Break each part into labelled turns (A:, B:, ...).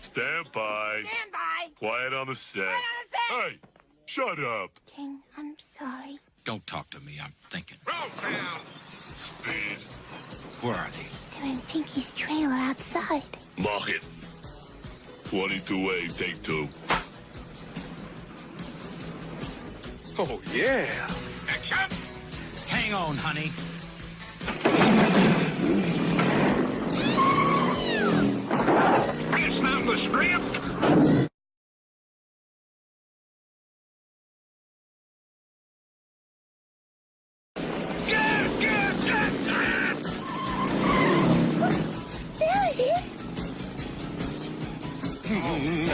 A: Stand by.
B: Stand by.
A: Quiet on the set.
B: Quiet on the set.
A: Hey, shut up.
C: King, I'm sorry.
D: Don't talk to me. I'm thinking.
A: Roll down. Speed.
D: Where are they?
C: They're in Pinky's trailer outside.
A: Mach it. 22A, take 2.
E: Oh, yeah.
A: Action!
D: Hang on, honey.
A: It's not the script.
C: There it is.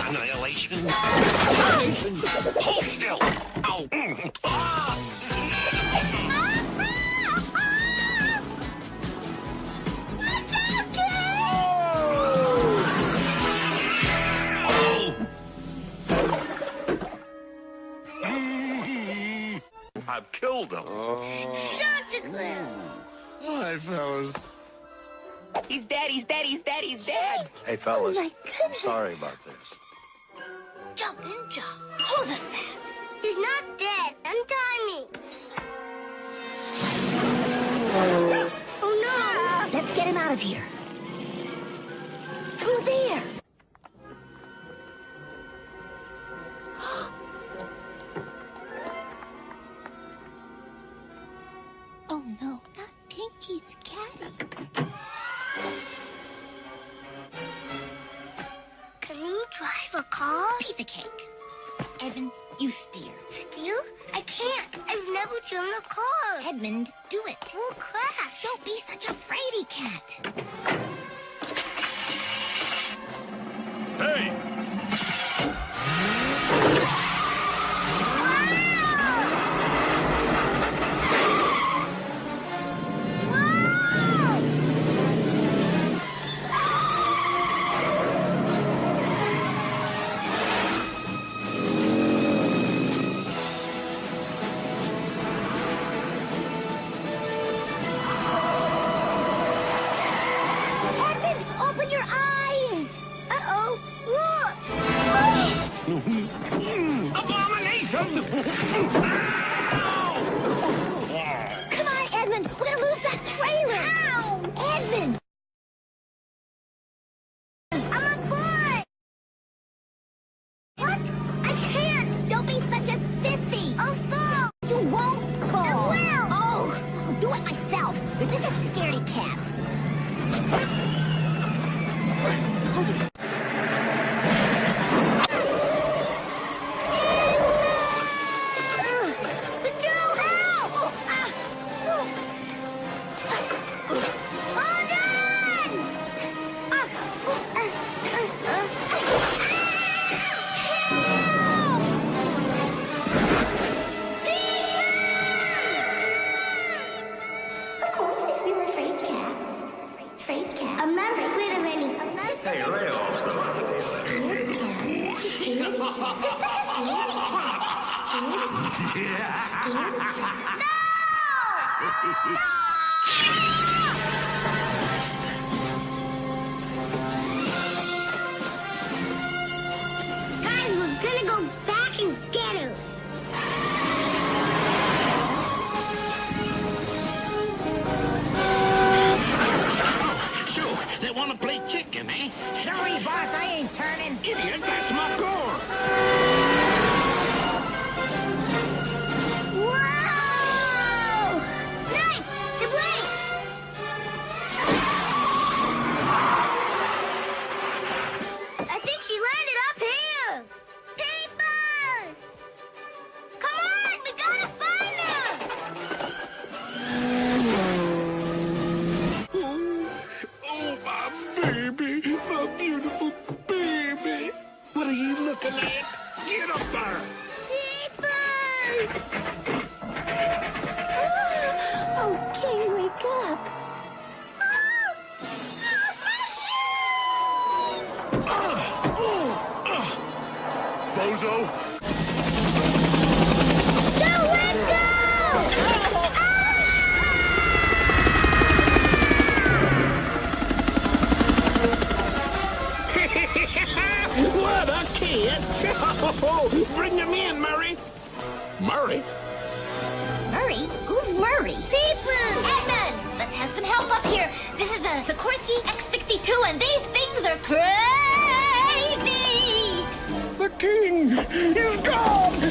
D: Annihilation. Annihilation. Hold still. Ow.
A: I've killed him.
E: All right, fellas.
B: He's dead, he's dead, he's dead, he's dead.
E: Hey, fellas.
C: Oh, my goodness.
E: Sorry about this.
C: Jump in, jump. Hold it fast.
F: He's not dead. Untie me. Oh, no.
C: Let's get him out of here. Through there. Oh, no. Not Pinky's caddy.
F: Can you drive a car?
C: Piece of cake. Evan, you steer.
F: Steer? I can't. I've never driven a car.
C: Edmund, do it.
F: We'll crash.
C: Don't be such a fraidy cat.
A: Hey!
C: Edmund, open your eyes.
F: Uh-oh. Look.
D: Abomination!
C: Come on, Edmund. We're gonna lose that trailer.
F: Ow.
C: Edmund.
F: I'm a boy. What? I can't.
C: Don't be such a sissy.
F: I'll fall.
C: You won't fall.
F: I will.
C: Oh, I'll do it myself. You're such a scaredy cat.
F: Joe, help! Hold on!
C: Of course, if you're a afraid cat. Afraid cat.
F: I'm not afraid of any.
E: Hey, lay off the
C: Scared cat. You're such a scaredy cat. Scaredy cat.
F: Guys, we're gonna go back and get him.
D: So, they want to play chicken, eh?
B: Sorry, boss, I ain't turning.
D: Idiot, that's my door.
F: Whoa! Nice! The blade! I think she landed up here. People! Come on, we gotta find her!
D: Oh, my baby, my beautiful baby. What are you looking at? Get up there.
F: People!
C: Oh, King, wake up.
A: Bozo!
F: Go, let go! Ah!
D: What a kid! Bring him in, Murray. Murray?
C: Murray? Who's Murray? Seafood! Edmund! Let's have some help up here. This is a Sikorsky X-62, and these things are crazy!
D: The king! He's gone!